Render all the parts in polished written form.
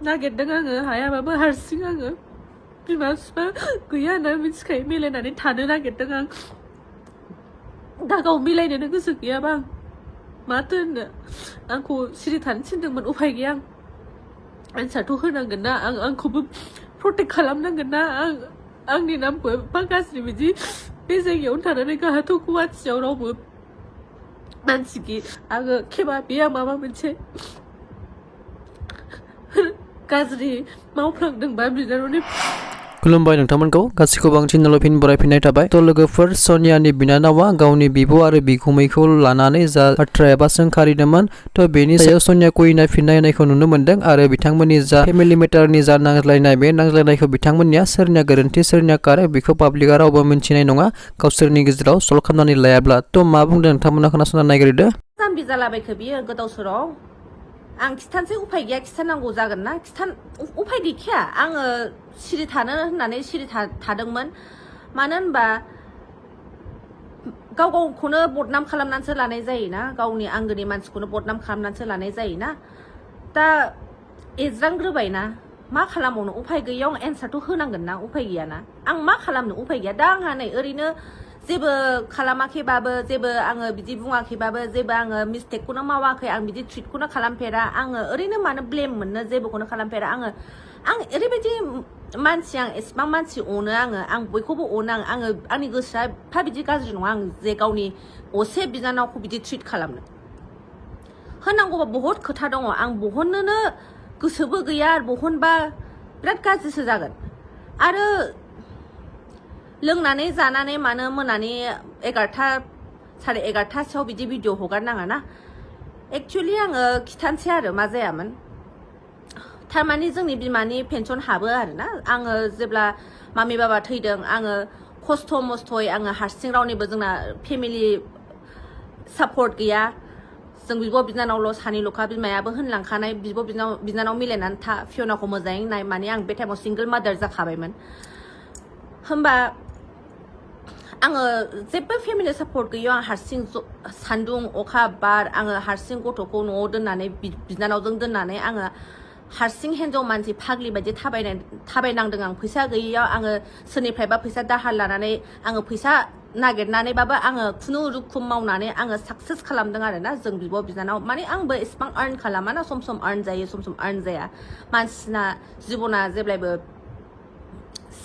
नागिरदों आङो हायाबाबो हारसिं आङो बिमा बिफा गैया होनना मिथिखायो मिलायनानै थानो नागिरदों आं दा गाव मिलायनोनो गोसो गैयाबा आं माथो होननो आंखौ सिरि थानो थिनदोंमोन उफाय गैया आं एन्सारथ' होनांगोन ना आं आंखौबो प्रटेक्ट खालामनांगोन ना आं आंनि नामखौ एफा गाज्रि बिदि बे जायगायावनो थानानै गाहाथ' गुवाहाटियाव रावबो मानसि आङो खेबा बेया माबा मोनसे गाज्रि मावफ्लांदोंबा बिनानावनि खुलुमबाय नोंथांमोनखौ गासैखौबो आं चेनेलाव फिन बरायफिननाय थाबाय थ' लोगोफोर सनियानि बिनानावा गावनि बिब' आरो बिगुमैखौ लानानै जा बाथ्रा एबा सोंखारिदोंमोन थ' बेनि सायाव सनिया कुइना फिननाय होनायखौ नुनो मोन्दों आरो बिथांमोननि जा फेमिलि मेटारनि जा नांज्लायनाय बे नांज्लायनायखौ बिथांमोननिया सोरनिया गोरोन्थि सोरनिया कारेक्ट बेखौ पाब्लिकआ रावबो मिन्थिनाय नङा गावसोरनि गेजेराव सल्भ खालामनानै लायाब्ला थ' मा बुंदों नोंथांमोना खोनासंना नायग्रोदो जाम्बि जालाबायखो बियो गोदाव सोराव आं खिथानोसै उफाय गैया खिथानांगौ जागोन ना उफाय गैखाया आङो सिरि थानो होननानै सिरि थादोंमोन मानो होनबा गाव गावखौनो बदनाम खालामनानैसो लानाय जायोना गावनि आंगोनि मानसिखौनो बदनाम खालामनानैसो लानाय जायोना दा एज्रांग्रोबायना मा खालामबावनो उफाय गैयैयाव एन्सारथ' होनांगोन ना उफाय गैयाना आं मा खालामनो उफाय गैया दा आंहा नै ओरैनो जेबो खालामाखैबाबो जेबो आङो बिदि बुङाखैबाबो जेबो आङो मिस्टेकखौनो मावाखै आं बिदि ट्रिटखौनो खालामफेरा आङो ओरैनो मानो ब्लेम मोननो जेबोखौनो खालामफेरा आं ओरैबायदि मानसि आं एसेबां मानसि अनो आं बयखौबो अनो आङो आंनि गोसोआ एफा बिदि गाज्रि नङा आं जे गावनि असे बिनानावखौ बिदि ट्रिट खालामनो होनांगौबा बहुद खोथा दङ आं बहननोनो गोसोबो गैया आरो बहनबा बिराद गाज्रिसो जागोन आरो लोंनानै जानानै मानो मोनानि 11टा 11:30सोआव बिदि भिडिअ हगारनाङा ना एक्चुअलि आङो खिथानोसै आरो मा जायामोन थारमाने जोंनि बिमानि पेन्सन हाबो आरो ना आङो जेब्ला मामि बाबा थैदों आङो खस्थ' मस्थ'यै आङो हारसिं रावनिबो जोंना फेमिलि सापर्ट गैया जों बिब' बिनानावल' सानैल'खा बिमायाबो होनलांखानाय बिब' बिनानाव मिलायनानै था फियनाखौ मोजाङै नाय माने आं बे टाइमाव सिंगोल मादार जाखाबायमोन होमबा आङो जेबो फेमिलि सापर्ट गैया आं हारसिं सान्दुं अखा बार आङो हारसिं गथ'खौ न'आव दोननानै बिनानावजों दोननानै आङो हारसिं हिन्जाव मानसि फाग्लि बायदि थाबायनांदों आं फैसा गैयैयाव आङो सोरनिफ्रायबा फैसा दाहार लानानै आङो फैसा नागिरनानैबाबो आङो खुनुरुखुम मावनानै आङो साक्सेस खालामदों आरो ना जों बिब' बिनानाव माने आंबो एसेबां आर्न खालामा ना सम सम आर्न जायो सम सम आर्न जाया मानसिना जिबना जेब्लायबो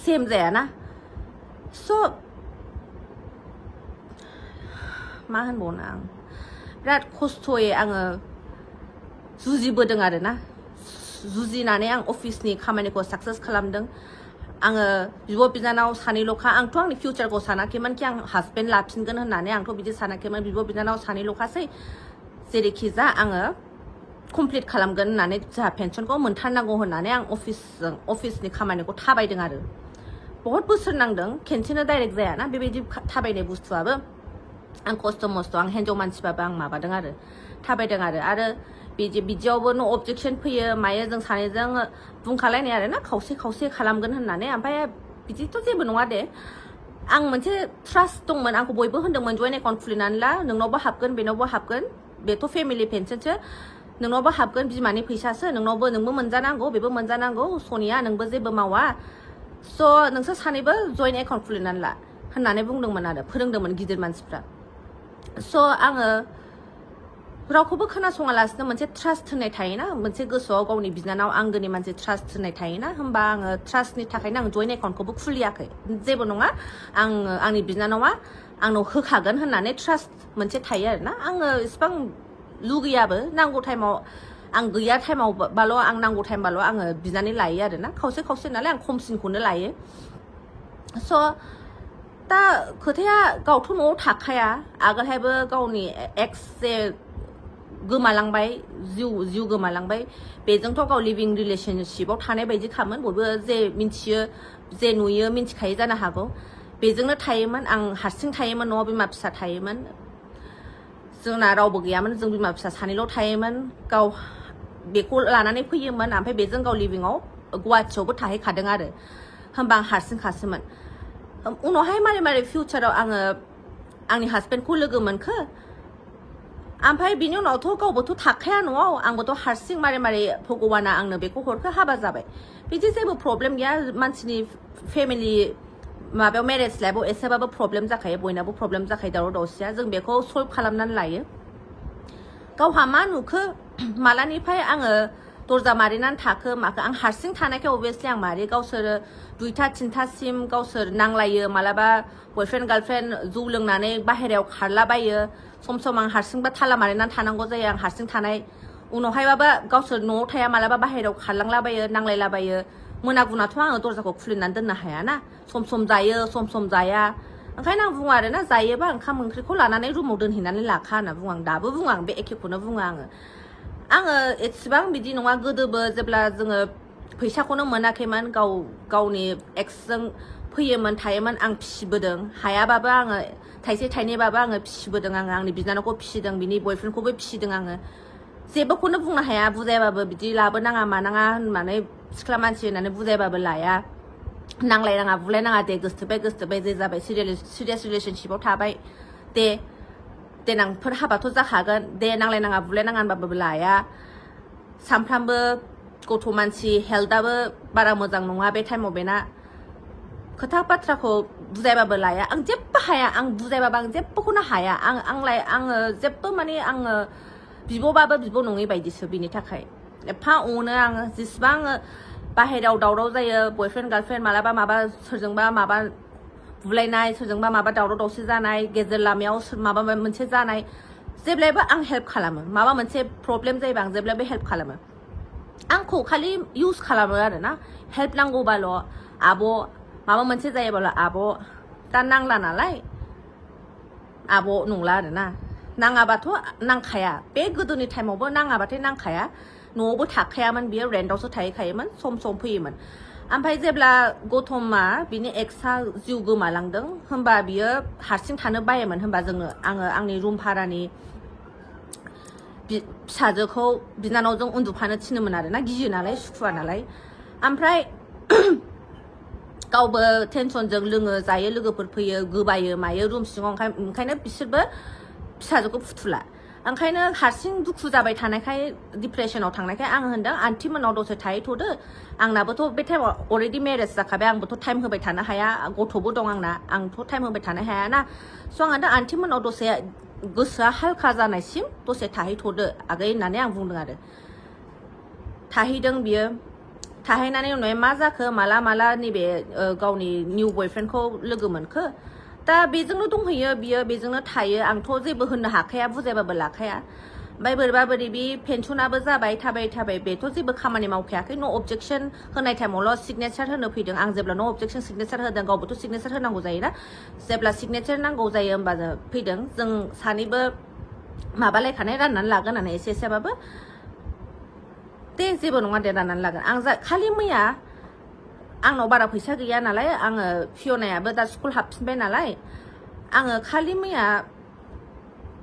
सेम जायाना स' मा होनबावनो आं बिराद खस्थ'यै आङो जुजिबोदों आरो ना जुजिनानै आं अफिसनि खामानिखौ साक्सेस खालामदों आङो बिब' बिनानाव सानैल'खा आंथ' आंनि फिउचारखौ सानाखैमोन कि आं हासबेन्ड लाफिनगोन होननानै आंथ' बिदि सानाखैमोन बिब' बिनानाव सानैल'खासै जेरैखि जा आङो कमप्लिट खालामगोन होननानै जोंहा पेन्सनखौ मोनथारनांगौ होननानै आं अफिसनि खामानिखौ थाबायदों आरो बहुत बोसोर नांदों खेनसेनो डाइरेक्ट जायाना बेबायदि थाबायनाय बुस्थुआबो आं खस्थ' मस्थ' आं हिन्जाव मानसिबाबो आं माबादों आरो थाबायदों आरो बिदियावबो न' अबजेक्सन फैयो मायो जों सानैजों बुंखालायनाय आरो ना खावसे खालामगोन होननानै ओमफ्राय बिदिथ' जेबो नङा दे आं मोनसे ट्रास्ट दंमोन आंखौ बयबो होनदोंमोन जयेन्ट एकाउन्ट खुलिनानै ला नोंनावबो हाबगोन बेनावबो हाबगोन बेथ' फेमिलि पेन्सनसो नोंनावबो हाबगोन बिमानि फैसासो नोंबो मोनजानांगौ बेबो मोनजानांगौ सनिया नोंबो जेबो मावा स' नोंसोर सानैबो जयेन्ट एकाउन्ट खुलिनानै ला होननानै बुंदोंमोन आरो फोरोंदोंमोन गिदिर मानसिफ्रा स' आङो रावखौबो खोनासङालासिनो मोनसे ट्रास्ट होननाय थायोना मोनसे गोसोआव गावनि बिनानाव आंगोनि मानसि ट्रास्ट होननाय थायोना होमबा आङो ट्रास्टनि थाखायनो आं जयेन्ट एकाउन्टखौबो खुलियाखै जेबो नङा आंनि बिनानावा आंनाव होखागोन होननानै ट्रास्ट मोनसे थायो आरोना आङो इसिबां लुगैयाबो नांगौ टाइमाव आं गैया टाइमाव बाल' आं नांगौ टाइमबाल' आङो बिनानै लायो आरोना खावसे नालाय आं खमसिनखौनो लायो स' दा खोथाया गावथ' न'आव थाखाया आगोलहायबो गावनि एक्स जे गोमालांबाय जिउ गोमालांबाय बेजोंथ' गाव लिभिं रिलेशनशिपाव थानाय बायदि खामोन बयबो जे मिन्थियो जे नुयो मिन्थिखायो जानो हागौ बेजोंनो थायोमोन आं हारसिं थायोमोन न'आव बिमा फिसा थायोमोन जोंना रावबो गैयामोन जों बिमा फिसा सानैल' थायोमोन गाव बेखौ लानानै फैयोमोन ओमफ्राय बेजों गाव लिभिंआव गुवाहाटियावबो थाहैखादों आरो होमबा आं हारसिंखासोमोन उनावहाय मारै फिउचाराव आङो आंनि हासबेन्डखौ लोगो मोनखो ओमफ्राय बिनि उनावथ' गावबोथ' थाखाया न'आव आंबोथ' हारसिं मारै मारै भगबाना आंनो बेखौ हरखो हाबा जाबाय बिदि जेबो प्रब्लेम गैया मानसिनि फेमिलि माबायाव मेरेज लाइफआव एसेबाबो प्रब्लेम जाखायो बयनाबो प्रब्लेम जाखायो दावराव दावसिया जों बेखौ सल्भ खालामनानै लायो गावहा मा नुखो मालानिफ्राय आङो दरजा मारिनानै थाखो माखो आं हारसिं थानायखाय अभियासलि आं मारि गावसोरो 2टा 3टासिम गावसोर नांलायो मालाबा बयफ्रेन्ड गार्लफ्रेन्ड जौ लोंनानै बाहेरायाव खारलाबायो सम सम आं हारसिंबा थाला मारिनानै थानांगौ जायो आं हारसिं थानाय उनावहायबाबा गावसोर न'आव थाया मालाबा बाहेरायाव खारलांलाबायो नांलायलाबायो मोनागुनाथ' आङो दरजाखौ खुलिनानै दोननो हायाना सम जायो सम जाया ओंखायनो आं बुङो आरोना जायोबा ओंखाम ओंख्रिखौ लानानै रुमाव दोनहैनानै लाखा होनना बुङो आं दाबो बुङो आं बे एखेखौनो बुङो आङो एसेबां बिदि नङा गोदोबो जेब्ला जोङो फैसाखौनो मोनाखैमोन गावनि एक्सजों फैयोमोन थायोमोन आं फिसिबोदों हायाबाबो आङो थाइसे थाइनैबाबो आङो फिसिबोदों आङो आंनि बिनानावखौ फिसिदों बिनि बयफ्रेन्डखौबो फिसिदों आङो जेबोखौनो बुंनो हाया बुजायबाबो बिदि लाबोनाङा मानाङा होननानै सिख्ला मानसि होननानै बुजायबाबो लाया नांलायनाङा बुलायनाङा दे गोसथोबाय जे जाबाय सिरियास रिलेशनशिपआव थाबाय दे देनांफोर हाबाथ' जाखागोन दे नांलायनाङा बुलायनाङा होनबाबो लाया सानफ्रामबो गथ' मानसि हेल्थआबो बारा मोजां नङा बे टाइमाव बेना खोथा बाथ्राखौ बुजायबाबो लाया आं जेबो हाया आं बुजायबाबो आं जेबोखौनो हाया आङो जेबो माने आङो बिब'बाबो बिब' नङै बायदिसो बिनि थाखाय एफा अनो आङो जेसेबां आङो बाहेरायाव दावराव जायो बयफ्रेन्ड गार्लफ्रेन्ड मालाबा माबा सोरजोंबा माबा बुलायनाय सोरजोंबा माबा दावराव दावसि जानाय गेजेर लामायाव माबा मोनसे जानाय जेब्लायबो आं हेल्प खालामो माबा मोनसे प्रब्लेम जायोबा आं जेब्लायबो हेल्प खालामो आंखौ खालि इउज खालामो आरोना हेल्प नांगौबाल' आब' माबा मोनसे जायोबाल' आब' दा नांला नालाय आब' नंला आरोना नाङाबाथ' नांखाया बे गोदोनि टाइमावबो नाङाबाथाय नांखाया न'आवबो थाखायामोन बियो रेन्टआवसो थाहैखायोमोन सम फैयोमोन ओमफ्राय जेब्ला गौतमा बिनि एक्सआ जिउ गोमालांदों होमबा बियो हारसिं थानो बायोमोन होमबा आङो आंनि रुम भारानि फिसाजोखौ बिनानावजों उन्दुफानो थिनोमोन आरोना गियो नालाय सुखुवा नालाय ओमफ्राय गावबो टेनसनजों लोङो जायो लोगोफोर फैयो गोबायो मायो रुम सिङाव ओंखायनो बिसोरबो फिसाजोखौ फुथुला ओंखायनो हारसिं दुखु जाबाय थानायखाय डिप्रेसनाव थांनायखाय आं होनदों आन्टि मोनाव दसे थाहैथ'दो आंनाबोथ' बे टाइमाव अलरेडि मेरेज जाखाबाय आंबोथ' टाइम होबाय थानो हाया गथ'बो दं आंथ' टाइम होबाय थानो हायाना स' आं होनदों आन्टि मोनाव दसे गोसोआ हालखा जानायसिम दसे थाहैथ'दो आगै होननानै आं बुंदों आरो थाहैदों बियो थाहैनानै उनाव मा जाखो माला नैबे गावनि निउ बयफ्रेन्डखौ लोगो मोनखो दा बेजोंनो दंहैयो बियो बेजोंनो थायो आंथ' जेबो होननो हाखाया बुजायबाबो लाखाया ओमफ्राय बोरैबा बोरैबि पेनसनाबो जाबाय थाबाय बेथ' जेबो खामानि मावखायाखै न' अबजेक्सन होनाय टाइमावल' सिगनेचार होनो फैदों आं जेब्ला न' अबजेक्सन सिगनेचार होदों गावबोथ' सिगनेचार होनांगौ जायोना जेब्ला सिगनेचार नांगौ जायो होमबा फैदों जों सानैबो माबालायखानाय राननानै लागोन होननानै एसेबाबो दे जेबो नङा दे राननानै लागोन आं खालि मैया आंनाव बारा फैसा गैया नालाय आङो फियनायाबो दा स्कुल हाबफिनबाय नालाय आङो खालि मैया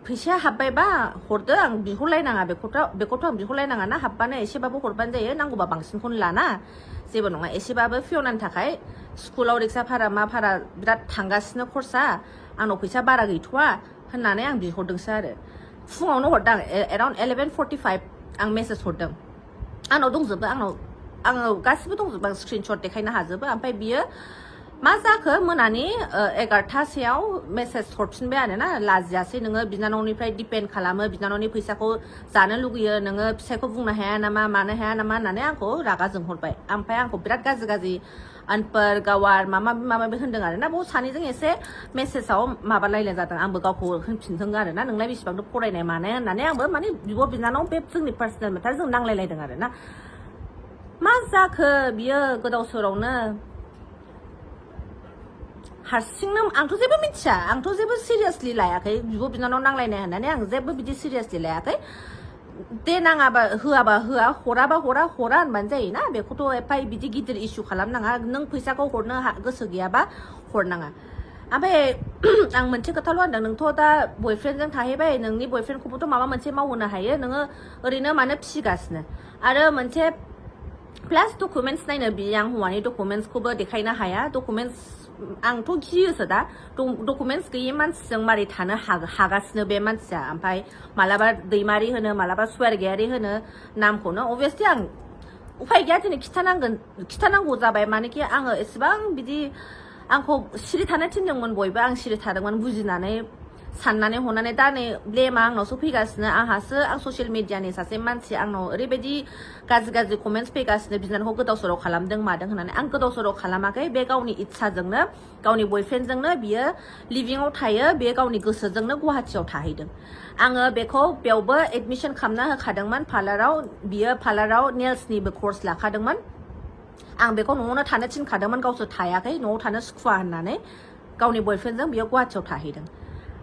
फैसाया हाबबायबा हरदो आं बिहरलायनाङा बेखौथ' आं बिहरलायनाङा ना हाबबानो एसेबाबो हरबानो जायो नांगौबा बांसिनखौनो लाना जेबो नङा एसेबाबो फियनानि थाखाय स्कुलाव रिक्सा भारा मा भारा बिराद थांगासिनो खरसा आंनाव फैसा बारा गैथ'वा होननानै आं बिहरदोंसो आरो फुङावनो हरदां एराउन्ड 11:45 आं मेसेज हरदों आंनाव दंजोबो आङो गासिबो दंजोबो आं स्क्रिनशट देखायनो हाजोबो ओमफ्राय बियो मा जाखो मोनानि 11टासेयाव मेसेज हरफिनबाय आरोना लाजियासै नोङो बिनानावनिफ्राय डिपेन्ड खालामो बिनानावनि फैसाखौ जानो लुगैयो नोङो फिसायखौ बुंनो हाया नामा मानो हाया नामा होननानै आंखौ रागा जोंहरबाय ओमफ्राय आंखौ बिराद गाज्रि अनफोर गावार माबा होनदों आरोना बाव सानैजों एसे मेसेजाव माबालायनाय जादों आंबो गावखौ होनफिनदों आरोना नोंलाय बेसेबांथ' फरायनाय मानाय होननानै आंबो माने बिब' बिनानाव बे जोंनि पार्सनेल मेटार जों नांलायलायदों आरोना मा जाखो बियो गोदाव सोरावनो हारसिंनो आंथ' जेबो मिथिया आंथ' जेबो सिरियासलि लायाखै बिब' बिनानाव नांलायनाय होननानै आं जेबो बिदि सिरियासलि लायाखै दे नाङाबा होआबा होआ हराबा हरा होनबानो जायोना बेखौथ' एफा बिदि गिदिर इस्यु खालामनाङा नों फैसाखौ हरनो गोसो गैयाबा हरनाङा ओमफ्राय आं मोनसे खोथाल' होनदों नोंथ' दा बयफ्रेन्डजों थाहैबाय नोंनि बयफ्रेन्डखौबोथ' माबा मोनसे मावहोनो हायो नोङो ओरैनो मानो फिसिगासिनो आरो मोनसे प्लास डकुमेन्टस नायनो बियो आं हौवानि डकुमेन्टसखौबो देखायनो हाया डकुमेन्टस आंथ' गियोसो दा डकुमेन्टस गैयि मानसिजों मारै थानो हागासिनो बे मानसिया ओमफ्राय मालाबा दैमारि होनो मालाबा सुवारगेयारि होनो नामखौनो अभियासलि आं उफाय गैया दिनै खिथानांगौ जाबाय मानोखि आङो एसेबां बिदि आंखौ सिरि थानो थिनदोंमोन बयबो आं सिरि थादोंमोन बुजिनानै साननानै हनानै दा नै ब्लेमा आंनावसो फैगासिनो आं ससियेल मिडियानि सासे मानसि आंनाव ओरैबायदि गाज्रि कमेन्टस फैगासिनो बिनानावखौ गोदाव सोराव खालामदों मादों होननानै आं गोदाव सोराव खालामाखै बे गावनि इच्छाजोंनो गावनि बयफ्रेन्डजोंनो बियो लिभिंआव थायो बे गावनि गोसोजोंनो गुवाहाटियाव थाहैदों आङो बेखौ बेयावबो एडमिसन खालामना होखादोंमोन बियो पार्लाराव नेल्सनिबो कर्स लाखादोंमोन आं बेखौ न'आवनो थानो थिनखादोंमोन गावसोर थायाखै न'आव थानो सुखुवा होननानै गावनि बयफ्रेन्डजों बियो गुवाहाटियाव थाहैदों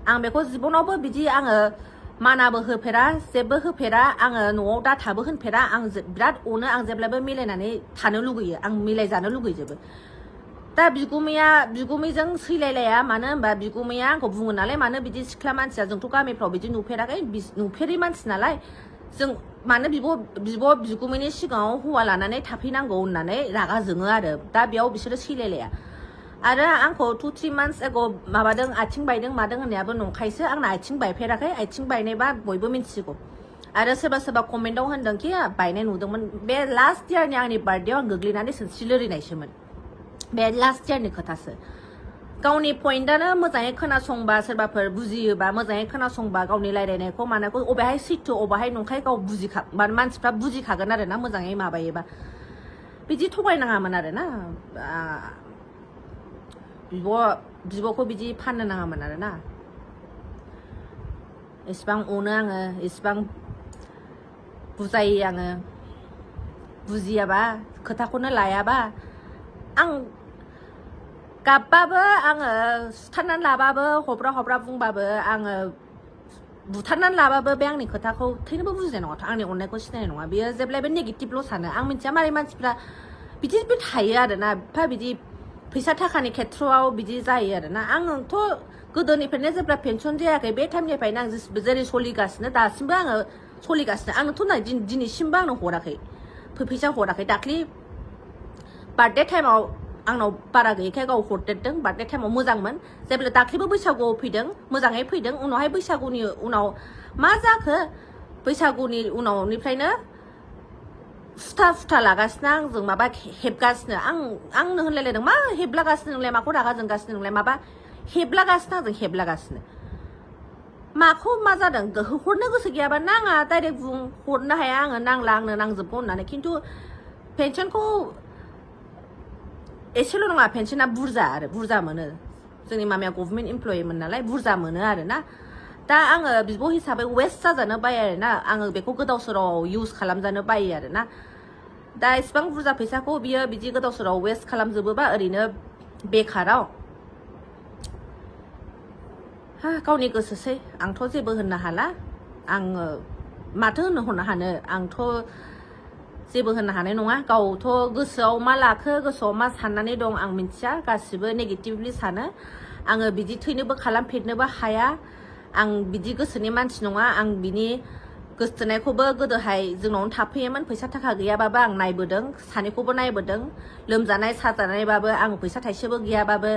आं बेखौ जिबनावबो बिदि आङो मानाबो होफेरा जेबो होफेरा आङो न'आव दाथाबो होनफेरा आं बिराद अनो आं जेब्लाबो मिलायनानै थानो लुगैयो आं मिलायजानो लुगैजोबो दा बिगुमैजों सैलायलाया मानो होनबा बिगुमैया आंखौ बुङो नालाय मानो बिदि सिख्ला मानसिया जोंथ' गामिफ्राव बिदि नुफेराखै नुफेरै मानसि नालाय जों मानो बिगुमैनि सिगाङाव हौवा लानानै थाफैनांगौ होननानै रागा जोङो आरो दा बेयाव बिसोरो सैलायलाया आरो आंखौ 2-3 months ago माबादों आथिं बायदों मादों होननायाबो नंखायसो आंना आथिं बायफेराखै आथिं बायनायबा बयबो मिन्थिगौ आरो सोरबा कमेन्टआव होनदों कि बायनाय नुदोंमोन बे लास्ट इयारनि आंनि बार्थडेआव आं गोग्लैनानै सिनस्रि लोरिनायसोमोन बे लास्ट इयारनि खोथासो गावनि पइन्टआनो मोजाङै खोनासंबा सोरबाफोर बुजियोबा मोजाङै खोनासंबा गावनि रायलायनायखौ मानायखौ अबेहाय सैथो अबेहाय नंखाय गाव मानसिफ्रा बुजिखागोन आरो ना मोजाङै माबायोबा बिदि थगायनाङामोन आरो ना बिब'खौ बिदि फाननो नाङामोन आरो ना एसेबां अनो आङो एसेबां बुजायो आङो बुजियाबा खोथाखौनो लायाबा आं गाबबाबो आङो सुथारनानै लाबाबो हब्रा बुंबाबो आङो बुथारनानै लाबाबो बे आंनि खोथाखौ थैनोबो बुजिनाय नङाथ' आंनि अननायखौ सिनायनाय नङा बेयो जेब्लायबो नेगेटिभल' सानो आं मिन्थिया मारै मानसिफ्रा बिदिबो थायो आरोना बिदि फैसा थाखानि खेथ्रआव बिदि जायो आरोना आंथ' गोदोनिफ्रायनो जेब्ला पेनसन जायाखै बे टाइमनिफ्रायनो आं जेरै सोलिगासिनो दासिमबो आङो सोलिगासिनो आंनोथ' नै दिनैसिमबो आंनो हराखै फैसा हराखै दाख्लि बार्थडे टाइमाव आंनाव बारा गैयैखाय गाव हरदेरदों बार्थडे टाइमाव मोजांमोन जेब्ला दाख्लिबो बैसागुआव फैदों मोजाङै फैदों उनावहाय बैसागुनि उनाव मा जाखो बैसागुनि उनावनिफ्रायनो सुथा लागासिनो आंजों माबा हेबगासिनो आंनो होनलायलायदों मा हेबलागासिनो नोंलाय माखौ रागा जोंगासिनो नोंलाय माबा हेबलागासिनो आंजों हेबलागासिनो माखौ मा जादों हरनो गोसो गैयाबा नाङा डाइरेक्ट बुं हरनो हाया आङो नांला आंनो नांजोबगौ होननानै खिन्थु पेनसनखौ एसेल' नङा पेनसना बुरजा मोनो जोंनि मामाया गभर्नमेन्ट इमप्लयिमोन नालाय बुरजा मोनो आरो ना दा आङो बिब' हिसाबै वेस्ट जाजानो बायो आरो ना आङो बेखौ गोदाव सोराव इउज खालामजानो बायो आरो ना दा इसिबां बुरजा फैसाखौ बियो बिदि गोदाव सोराव वेस्ट खालामजोबोबा ओरैनो बेखाराव गावनि गोसोसै आंथ' जेबो होननो हाला आङो माथो हरनो हानो आंथ' जेबो होननो हानाय नङा गावथ' गोसोआव मा लाखो गोसोआव मा साननानै दं आं मिन्थिया गासिबो नेगेटिभलि सानो आङो बिदि थैनोबो खालामफेरनोबो हाया आं बिदि गोसोनि मानसि नङा आं बिनि गोसोथोनायखौबो गोदोहाय जोंनावनो थाफैयोमोन फैसा थाखा गैयाबाबो आं नायबोदों सानैखौबो नायबोदों लोमजानाय साजानायबाबो आं फैसा थाइसेबो गैयाबाबो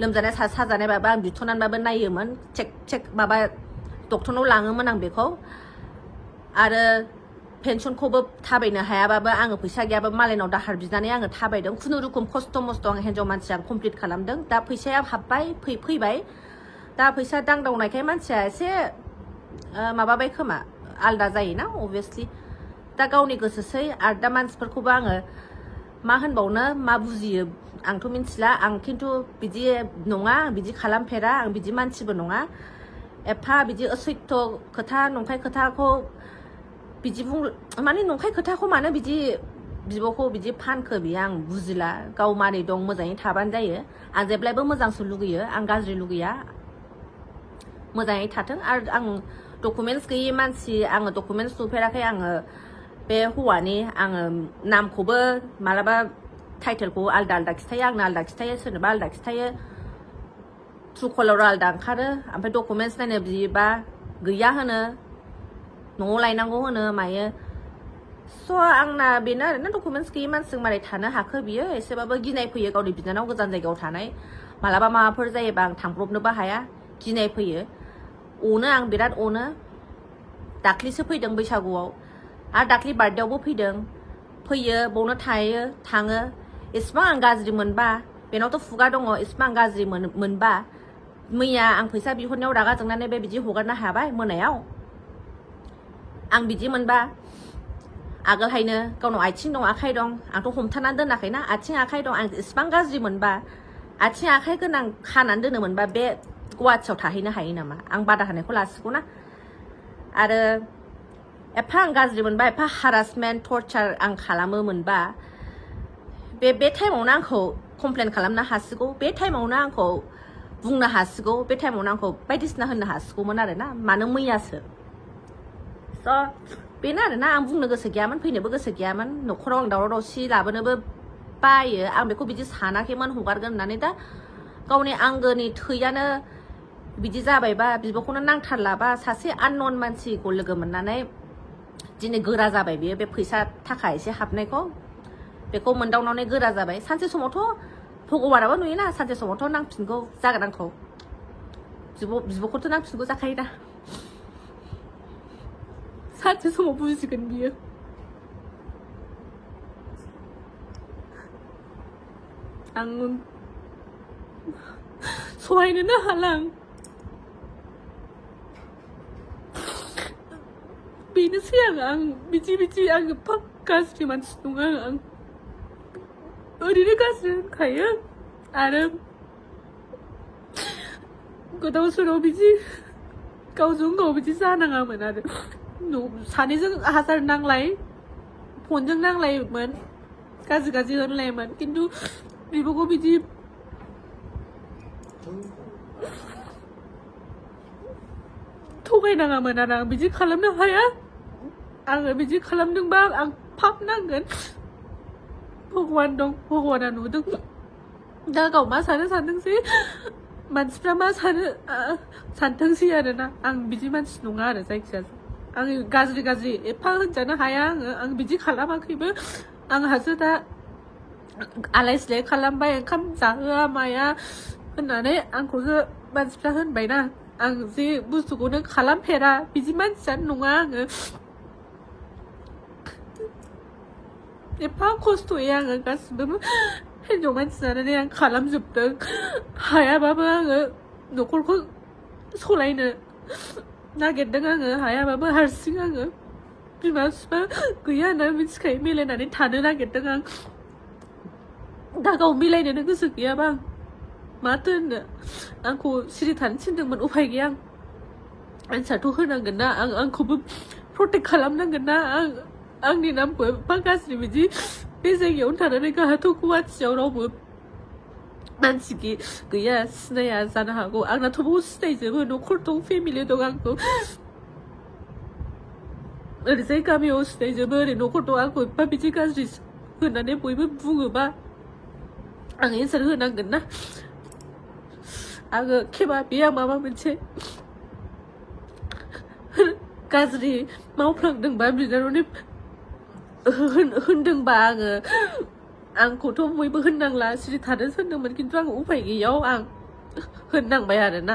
लोमजानाय साजानायबाबो आं बिथ'नानैबाबो नायोमोन चेक माबा डक्टरनाव लाङोमोन आं बेखौ आरो पेनसनखौबो थाबायनो हायाबाबो आङो फैसा गैयाबा मालायनाव दाहार बिनानै आङो थाबायदों खुनुरुखुम खस्थ' मस्थ' आं हिन्जाव मानसि आं कमप्लिट खालामदों दा फैसाया हाबबाय फैबाय दा फैसा दांदावनायखाय मानसिया एसे माबाबाय खोमा आलदा जायोना अभियासलि दा गावनि गोसोसै आरो दा मानसिफोरखौबो आङो मा होनबावनो मा बुजियो आंथ' मिन्थिला आं खिन्थु बिदि नङा बिदि खालामफेरा आं बिदि मानसिबो नङा एफा बिदि असैथ' खोथा नंखाय खोथाखौ बिदि माने नंखाय खोथाखौ मानो बिदि बिब'खौ बिदि फानखो बियो आं बुजिला गाव मारै दं मोजाङै थाबानो जायो आं जेब्लायबो मोजांसो लुगैयो आं गाज्रि लुगैया मोजाङै थाथों आरो आं डकुमेन्टस गैयि मानसि आङो डकुमेन्टस नुफेराखै आङो बे हौवानि आङो नामखौबो मालाबा टाइटेलखौ आलदा खिथायो आंनो आलदा खिथायो सोरनोबा आलदा खिथायो ट्रुकलार आलदा ओंखारो ओमफ्राय डकुमेन्टस नायनो बियोबा गैया होनो न'आव लायनांगौ होनो मायो स' आंना बेनो आरोना डकुमेन्टस गैयि मानसिजों मारै थानो हाखो बियो एसेबाबो गिनाय फैयो गावनि बिनानाव गोजान जायगायाव थानाय मालाबा माबाफोर जायोबा आं थांब्रबनोबो हाया गिनाय फैयो अनो आं बिराद अनो दाख्लिसो फैदों बैसागुआव आरो दाख्लि बार्थडेआवबो फैयो बावनो थायो थाङो एसेबां आं गाज्रि मोनबा बेनावथ' खुगा दङ एसेबां गाज्रि मोनबा मैया आं फैसा बिहरनायाव रागा जोंनानै बे बिदि हगारनो हाबाय मोनायाव आं बिदि मोनबा आगोलहायनो गावनाव आथिं दं आखाइ दं आंथ' हमथानानै दोनाखैना आथिं आखाइ दं आं एसेबां गाज्रि मोनबा आथिं आखाइ गोनां खानानै दोनो मोनबा बे गुवाहाटियाव थाहैनो हायो नामा आं बादा होनायखौ लासिगौ ना आरो एफा आं गाज्रि मोनबा एफा हारासमेन्ट टर्चार आं खालामो मोनबा बे टाइमावनो आंखौ कमप्लेन खालामनो हासिगौ बे टाइमावनो आंखौ बुंनो हासिगौ बे टाइमावनो आंखौ बायदिसिना होननो हासिगौमोन आरो ना मानो मैयासो स' बेनो आरो ना आं बुंनो गोसो गैयामोन फैनोबो गोसो गैयामोन न'खराव आं दावराव दावसि लाबोनोबो बायो आं बेखौ बिदि सानाखैमोन हगारगोन होननानै दा गावनि आंगोनि थैयानो बिदि जाबायबा बिब'खौनो नांथारलाबा सासे आननन मानसिखौ लोगो मोननानै दिनै गोरा जाबाय बियो बे फैसा थाखा एसे हाबनायखौ बेखौ मोनदावनानै गोरा जाबाय सानसे समावथ' भगबानाबो नुयोना सानसे समावथ' नांफिनगौ जागोन आंखौ बिब'खौथ' नांफिनगौ जाखायोना सानसे समाव बुजिगोन बियो आं सहायनोनो हाला आं बेनोसै आं बिदि आं एफा गाज्रि मानसि नङा आं ओरैनो गाज्रि होनखायो आरो गोदाव सोराव बिदि गावजों गाव बिदि जानाङामोन आरो सानैजों हाजार नांलाय फनजों नांलायोमोन गाज्रि होनलायोमोन खिन्थु बिब'खौ बिदि थगायनाङामोन आरो आं बिदि खालामनो हाया आङो बिदि खालामदोंबा आं पाप नांगोन भगवान दं भगवाना नुदों दा गाव मा सानदोंसै मानसिफ्रा मा सानथोंसै आरो ना आं बिदि मानसि नङा आरो जायखिजाया आं गाज्रि एफा होनजानो हाया आं बिदि खालामाखैबो आंहासो दा आलाय सिलाय खालामबाय ओंखाम जाहोआ माया होननानै आंखौसो मानसिफ्रा होनबायना आं जे बुस्थुखौनो खालामफेरा बिदि मानसियानो नङा आङो एफा खस्थ'यै आङो गासिबो हिनजाव मानसि जानानै आं खालामजोबदों हायाबाबो आङो न'खरखौ सलायनो नागिरदों आङो हायाबाबो हारसिं आङो बिमा बिफा गैया होनना मिथिखायो मिलायनानै थानो नागिरदों आं दा गाव मिलायनोनो गोसो गैयाबा आं माथो होननो आंखौ सिरि थानो थिनदोंमोन उफाय गैया आं आनसारथ' होनांगोन ना आंखौबो प्रटेक्ट खालामनांगोन ना आंनि नामखौ एफा गाज्रि बिदि बे जायगायावनो थानानै गाहाथ' गुवाहाटियाव रावबो मानसि गैया सिनाया जानो हागौ आंनाथ' बहुद सिनायजोबो न'खर दं फेमिलि दं आंखौ ओरैजाय गामियाव सिनायजोबो ओरै न'खर दं आंखौ एफा बिदि गाज्रि होननानै बयबो बुङोबा आं एन्सार होनांगोन ना आङो खेबा बे आं माबा मोनसे गाज्रि मावफ्लांदोंबा बिनानावनि होनदोंबा आंखौथ' बयबो होननांला सिरि थानो होनदोंमोन खिन्थु आं उफाय गैयैयाव आं होननांबाय आरोना